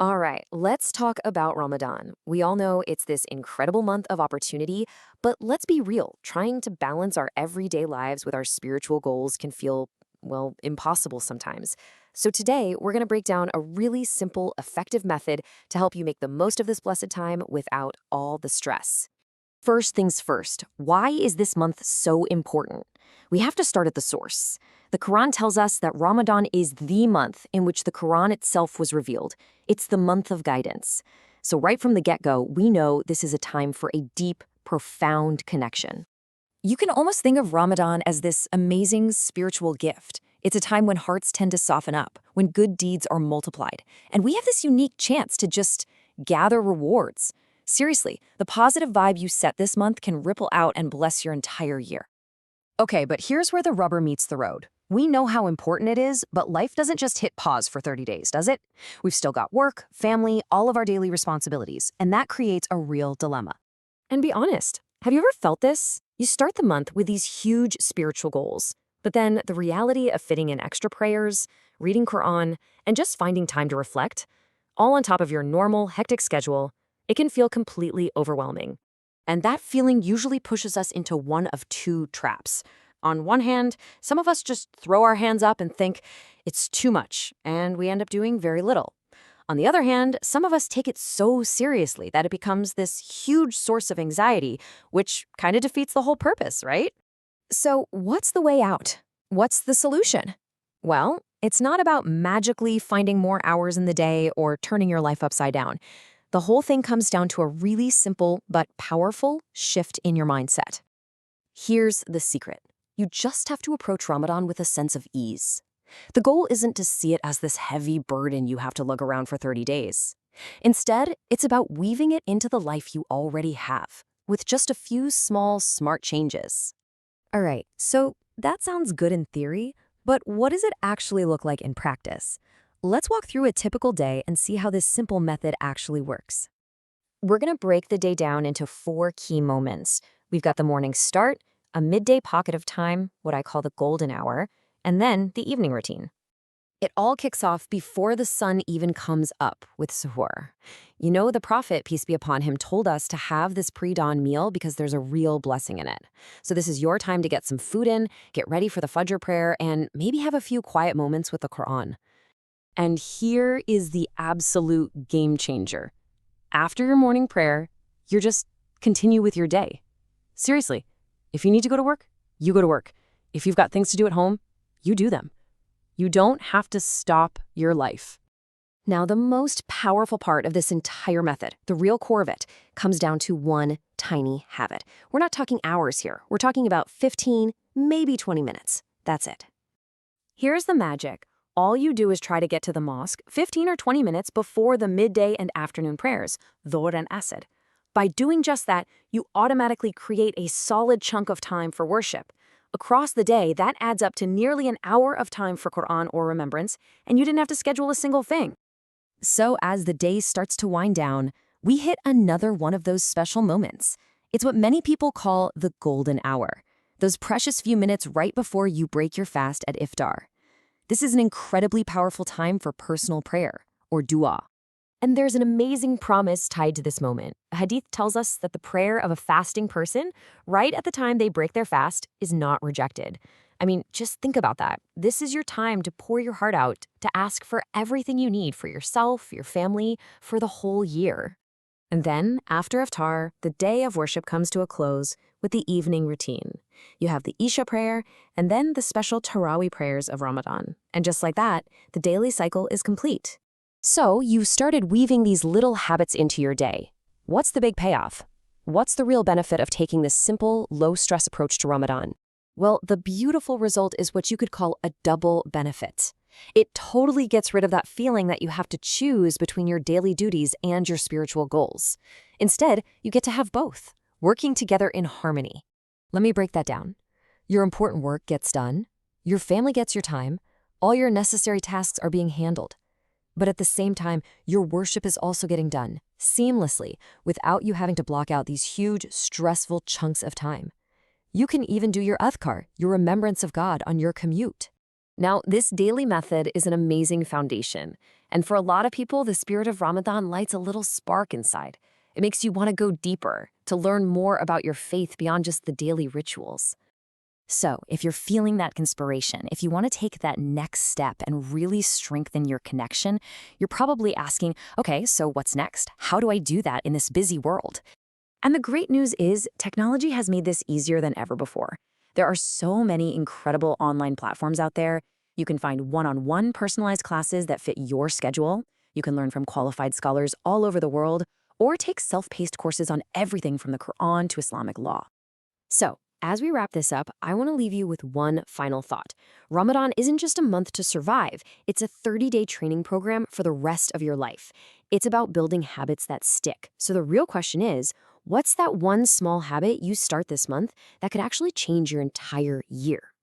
All right, let's talk about Ramadan. We all know it's this incredible month of opportunity, but let's be real. Trying to balance our everyday lives with our spiritual goals can feel, well, impossible sometimes. So today, we're going to break down a really simple, effective method to help you make the most of this blessed time without all the stress. First things first, why is this month so important? We have to start at the source. The Quran tells us that Ramadan is the month in which the Quran itself was revealed. It's the month of guidance. So, right from the get go, we know this is a time for a deep, profound connection. You can almost think of Ramadan as this amazing spiritual gift. It's a time when hearts tend to soften up, when good deeds are multiplied. And we have this unique chance to just gather rewards. Seriously, the positive vibe you set this month can ripple out and bless your entire year. Okay, but here's where the rubber meets the road. We know how important it is, but life doesn't just hit pause for 30 days, does it? We've still got work, family, all of our daily responsibilities, and that creates a real dilemma. And be honest, have you ever felt this? You start the month with these huge spiritual goals, but then the reality of fitting in extra prayers, reading Quran, and just finding time to reflect, all on top of your normal, hectic schedule, it can feel completely overwhelming. And that feeling usually pushes us into one of two traps. On one hand, some of us just throw our hands up and think it's too much, and we end up doing very little. On the other hand, some of us take it so seriously that it becomes this huge source of anxiety, which kind of defeats the whole purpose, right? So, what's the way out? What's the solution? Well, it's not about magically finding more hours in the day or turning your life upside down. The whole thing comes down to a really simple but powerful shift in your mindset. Here's the secret. You just have to approach Ramadan with a sense of ease. The goal isn't to see it as this heavy burden you have to lug around for 30 days. Instead, it's about weaving it into the life you already have, with just a few small, smart changes. All right, so that sounds good in theory, but what does it actually look like in practice? Let's walk through a typical day and see how this simple method actually works. We're going to break the day down into four key moments. We've got the morning start, a midday pocket of time, what I call the golden hour, and then the evening routine. It all kicks off before the sun even comes up with Suhoor. You know, the Prophet, peace be upon him, told us to have this pre-dawn meal because there's a real blessing in it. So this is your time to get some food in, get ready for the Fajr prayer, and maybe have a few quiet moments with the Quran. And here is the absolute game changer. After your morning prayer, you're just continue with your day. Seriously, if you need to go to work, you go to work. If you've got things to do at home, you do them. You don't have to stop your life. Now, the most powerful part of this entire method, the real core of it, comes down to one tiny habit. We're not talking hours here. We're talking about 15, maybe 20 minutes. That's it. Here's the magic. All you do is try to get to the mosque 15 or 20 minutes before the midday and afternoon prayers, Dhuhr and Asr. By doing just that, you automatically create a solid chunk of time for worship. Across the day, that adds up to nearly an hour of time for Quran or remembrance, and you didn't have to schedule a single thing. So as the day starts to wind down, we hit another one of those special moments. It's what many people call the golden hour, those precious few minutes right before you break your fast at Iftar. This is an incredibly powerful time for personal prayer, or dua. And there's an amazing promise tied to this moment. A hadith tells us that the prayer of a fasting person, right at the time they break their fast, is not rejected. I mean, just think about that. This is your time to pour your heart out, to ask for everything you need for yourself, your family, for the whole year. And then, after Iftar, the day of worship comes to a close with the evening routine. You have the Isha prayer, and then the special Taraweeh prayers of Ramadan. And just like that, the daily cycle is complete. So, you've started weaving these little habits into your day. What's the big payoff? What's the real benefit of taking this simple, low-stress approach to Ramadan? Well, the beautiful result is what you could call a double benefit. It totally gets rid of that feeling that you have to choose between your daily duties and your spiritual goals. Instead, you get to have both, working together in harmony. Let me break that down. Your important work gets done, your family gets your time, all your necessary tasks are being handled. But at the same time, your worship is also getting done, seamlessly, without you having to block out these huge, stressful chunks of time. You can even do your adhkar, your remembrance of God, on your commute. Now, this daily method is an amazing foundation, And for a lot of people, the spirit of Ramadan lights a little spark inside. It makes you want to go deeper, to learn more about your faith beyond just the daily rituals. So, if you're feeling that inspiration, if you want to take that next step and really strengthen your connection, you're probably asking, okay, so what's next? How do I do that in this busy world? And the great news is technology has made this easier than ever before. There are so many incredible online platforms out there. You can find one-on-one personalized classes that fit your schedule. You can learn from qualified scholars all over the world, or take self-paced courses on everything from the Quran to Islamic law. So, as we wrap this up, I want to leave you with one final thought. Ramadan isn't just a month to survive. It's a 30-day training program for the rest of your life. It's about building habits that stick. So the real question is, what's that one small habit you start this month that could actually change your entire year?